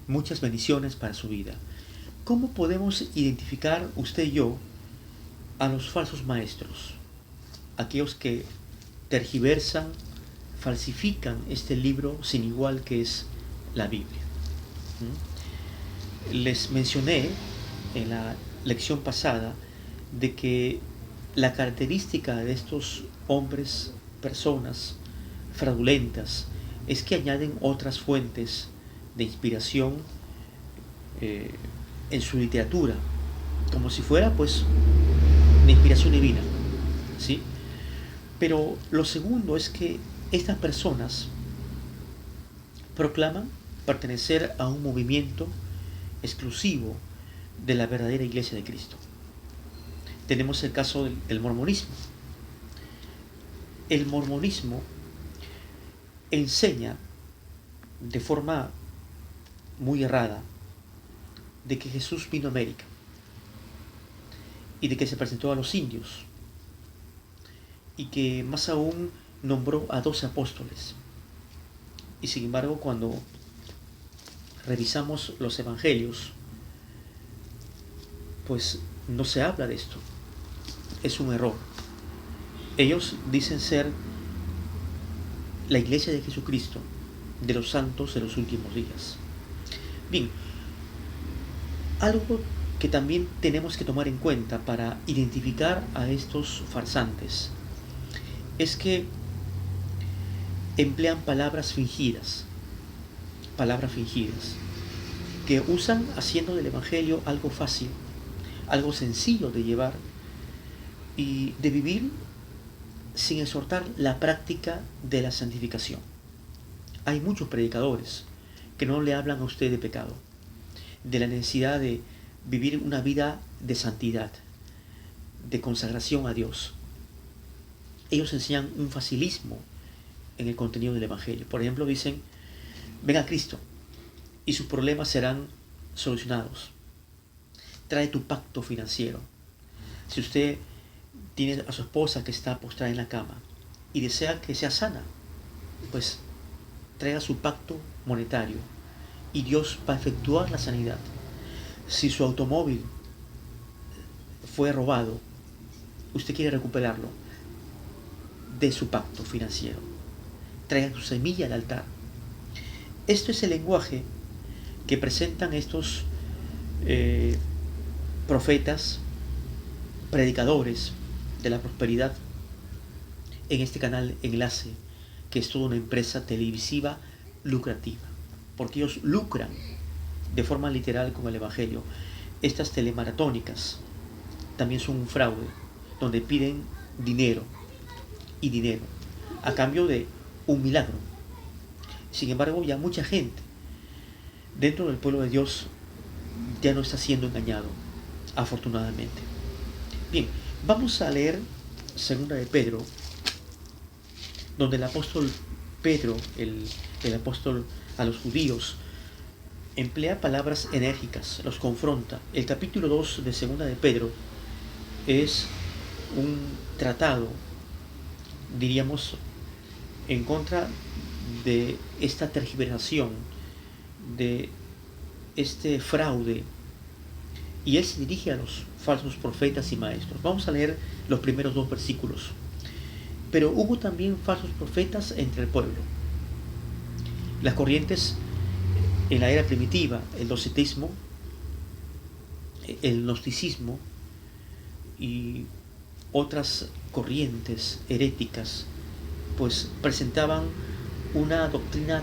muchas bendiciones para su vida. ¿Cómo podemos identificar usted y yo a los falsos maestros? Aquellos que tergiversan, falsifican este libro sin igual que es la Biblia. Les mencioné en la lección pasada de que la característica de estos hombres, personas fraudulentas, es que añaden otras fuentes de inspiración en su literatura, como si fuera pues una inspiración divina, ¿sí? Pero lo segundo es que estas personas proclaman pertenecer a un movimiento exclusivo de la verdadera iglesia de Cristo. Tenemos el caso del mormonismo. El mormonismo enseña de forma muy errada de que Jesús vino a América y de que se presentó a los indios y que más aún nombró a 12 apóstoles. Y sin embargo, cuando revisamos los evangelios, pues no se habla de esto. Es un error. Ellos dicen ser la iglesia de Jesucristo, de los santos de los últimos días. Bien, algo que también tenemos que tomar en cuenta para identificar a estos farsantes es que emplean palabras fingidas, que usan haciendo del evangelio algo fácil, algo sencillo de llevar y de vivir sin exhortar la práctica de la santificación. Hay muchos predicadores que no le hablan a usted de pecado, de la necesidad de vivir una vida de santidad, de consagración a Dios. Ellos enseñan un facilismo en el contenido del evangelio. Por ejemplo, dicen: ven a Cristo y sus problemas serán solucionados. Trae tu pacto financiero. Si usted tiene a su esposa que está postrada en la cama y desea que sea sana, pues traiga su pacto monetario y Dios va a efectuar la sanidad. Si su automóvil fue robado, usted quiere recuperarlo, de su pacto financiero. Traiga su semilla al altar. Esto es el lenguaje que presentan estos profetas, predicadores de la prosperidad en este canal Enlace, que es toda una empresa televisiva lucrativa, porque ellos lucran de forma literal con el evangelio. Estas telemaratónicas también son un fraude, donde piden dinero y dinero a cambio de un milagro. Sin embargo, ya mucha gente dentro del pueblo de Dios ya no está siendo engañado, afortunadamente. Bien, vamos a leer 2 de Pedro, donde el apóstol Pedro, el apóstol a los judíos, emplea palabras enérgicas, los confronta. El capítulo 2 de 2 de Pedro es un tratado, diríamos, en contra de esta tergiversación, de este fraude, y él se dirige a los falsos profetas y maestros. Vamos a leer los primeros 2 versículos. Pero hubo también falsos profetas entre el pueblo. Las corrientes en la era primitiva, el docetismo, el gnosticismo y otras corrientes heréticas, pues presentaban una doctrina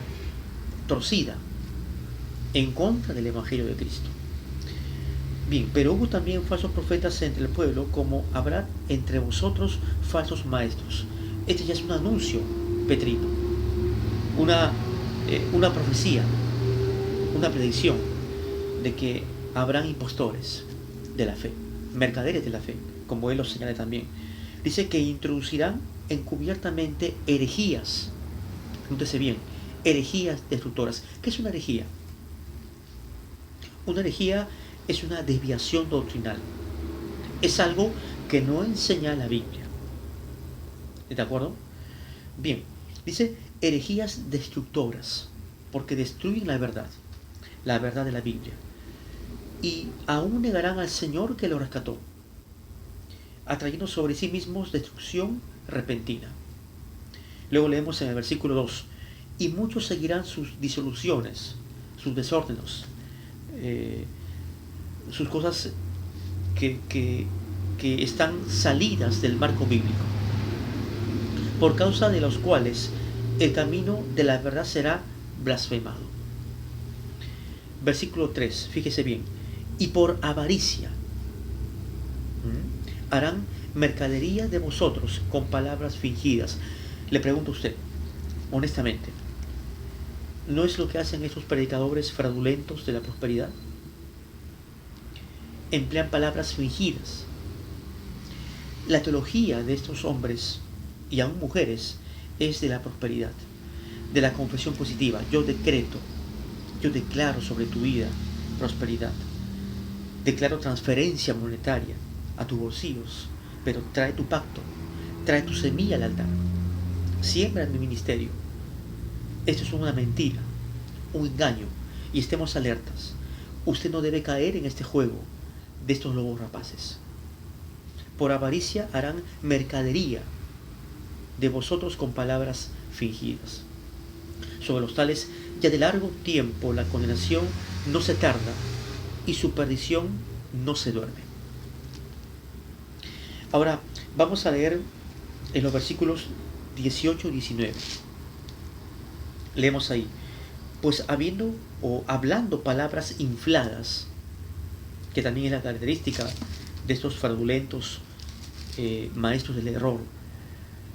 torcida en contra del Evangelio de Cristo. Bien, pero hubo también falsos profetas entre el pueblo, como habrá entre vosotros falsos maestros. Este ya es un anuncio petrino, una profecía, una predicción de que habrán impostores de la fe, mercaderes de la fe, como él lo señala también. Dice que introducirán encubiertamente herejías. Nótese bien, herejías destructoras. ¿Qué es una herejía? Una herejía es una desviación doctrinal. Es algo que no enseña la Biblia. ¿De acuerdo? Bien, dice herejías destructoras, porque destruyen la verdad. la verdad de la Biblia. Y aún negarán al Señor que lo rescató, atrayendo sobre sí mismos destrucción repentina. Luego leemos en el versículo 2, y muchos seguirán sus disoluciones, sus desórdenes, sus cosas que están salidas del marco bíblico, por causa de los cuales el camino de la verdad será blasfemado. Versículo 3, fíjese bien, y por avaricia harán mercadería de vosotros con palabras fingidas. Le pregunto a usted, honestamente, ¿no es lo que hacen estos predicadores fraudulentos de la prosperidad? Emplean palabras fingidas. La teología de estos hombres y aún mujeres es de la prosperidad, de la confesión positiva. Yo declaro sobre tu vida prosperidad. Declaro transferencia monetaria a tus bolsillos, pero trae tu pacto, trae tu semilla al altar. Siembra en mi ministerio. Esto es una mentira, un engaño, y estemos alertas. Usted no debe caer en este juego de estos lobos rapaces. Por avaricia harán mercadería de vosotros con palabras fingidas. Sobre los tales ya de largo tiempo la condenación no se tarda y su perdición no se duerme. Ahora vamos a leer en los versículos 18 y 19. Leemos ahí, pues habiendo o hablando palabras infladas, que también es la característica de estos fraudulentos maestros del error,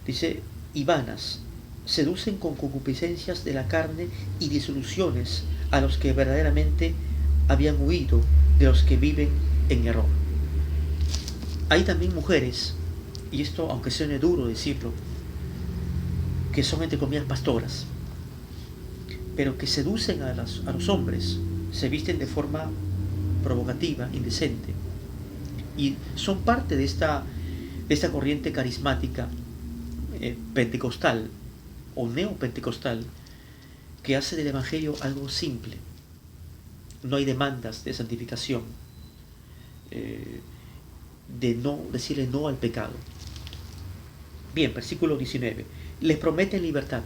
dice, y vanas, seducen con concupiscencias de la carne y disoluciones a los que verdaderamente habían huido de los que viven en error. Hay también mujeres, y esto aunque suene duro decirlo, que son entre comillas pastoras, pero que seducen a los hombres, se visten de forma provocativa, indecente, y son parte de esta corriente carismática pentecostal o neopentecostal que hace del evangelio algo simple. No hay demandas de santificación, de no decirle no al pecado. Bien, versículo 19. Les prometen libertad.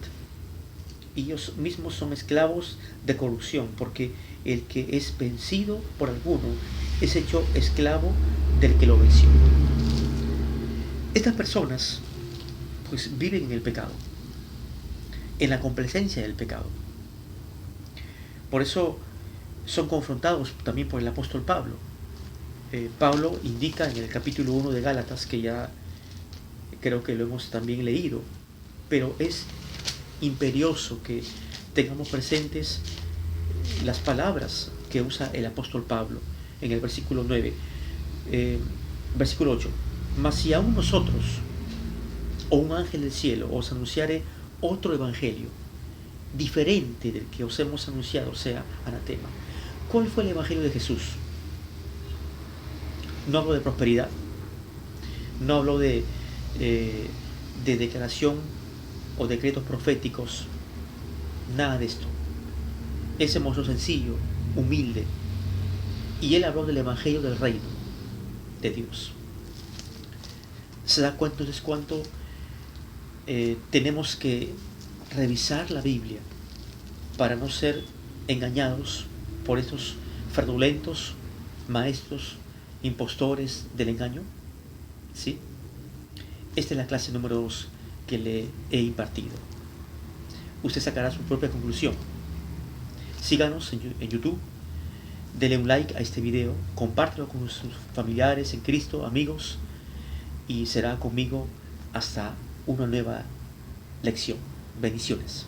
Ellos mismos son esclavos de corrupción, porque el que es vencido por alguno es hecho esclavo del que lo venció. Estas personas pues viven en el pecado, en la complacencia del pecado. Por eso son confrontados también por el apóstol Pablo. Pablo indica en el capítulo 1 de Gálatas, que ya creo que lo hemos también leído, pero es imperioso que tengamos presentes las palabras que usa el apóstol Pablo en el versículo 9. Versículo 8. Mas si aún nosotros o un ángel del cielo os anunciare otro evangelio diferente del que os hemos anunciado, sea anatema. ¿Cuál fue el evangelio de Jesús? No hablo de prosperidad, no hablo de declaración o decretos proféticos, nada de esto. Ese mozo sencillo, humilde, y él habló del evangelio del reino de Dios. ¿Se da cuenta entonces cuánto tenemos que revisar la Biblia para no ser engañados por estos fraudulentos maestros, impostores del engaño? ¿Sí? Esta es la clase número 2 que le he impartido. Usted sacará su propia conclusión. Síganos en YouTube, dele un like a este video, compártelo con sus familiares en Cristo, amigos, y será conmigo hasta una nueva lección. Bendiciones.